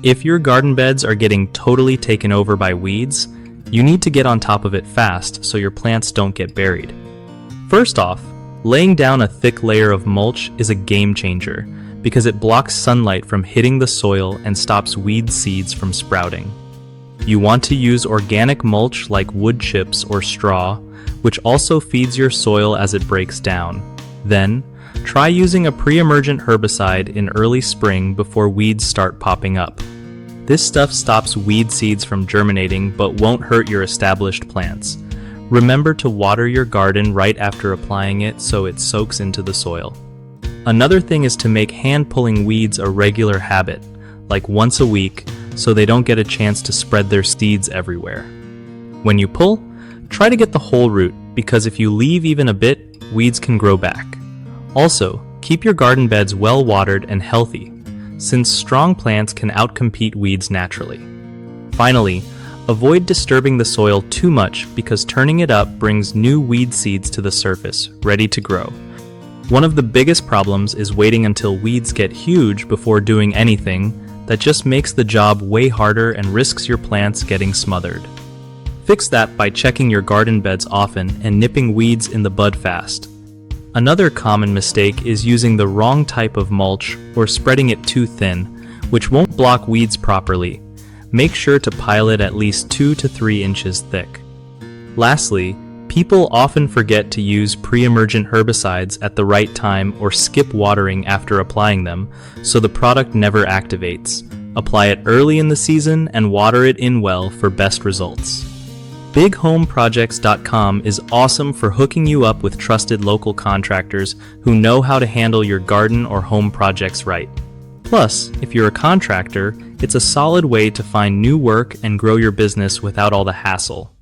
If your garden beds are getting totally taken over by weeds, you need to get on top of it fast so your plants don't get buried. First off, laying down a thick layer of mulch is a game changer because it blocks sunlight from hitting the soil and stops weed seeds from sprouting. You want to use organic mulch like wood chips or straw, which also feeds your soil as it breaks down. Then, try using a pre-emergent herbicide in early spring before weeds start popping up. This stuff stops weed seeds from germinating but won't hurt your established plants. Remember to water your garden right after applying it so it soaks into the soil. Another thing is to make hand-pulling weeds a regular habit, like once a week, so they don't get a chance to spread their seeds everywhere. When you pull, try to get the whole root, because if you leave even a bit, weeds can grow back. Also, keep your garden beds well watered and healthy, since strong plants can outcompete weeds naturally. Finally, avoid disturbing the soil too much because turning it up brings new weed seeds to the surface, ready to grow. One of the biggest problems is waiting until weeds get huge before doing anything. That just makes the job way harder and risks your plants getting smothered. Fix that by checking your garden beds often and nipping weeds in the bud fast. Another common mistake is using the wrong type of mulch or spreading it too thin, which won't block weeds properly. Make sure to pile it at least 2 to 3 inches thick. Lastly, people often forget to use pre-emergent herbicides at the right time or skip watering after applying them, so the product never activates. Apply it early in the season and water it in well for best results. BigHomeProjects.com is awesome for hooking you up with trusted local contractors who know how to handle your garden or home projects right. Plus, if you're a contractor, it's a solid way to find new work and grow your business without all the hassle.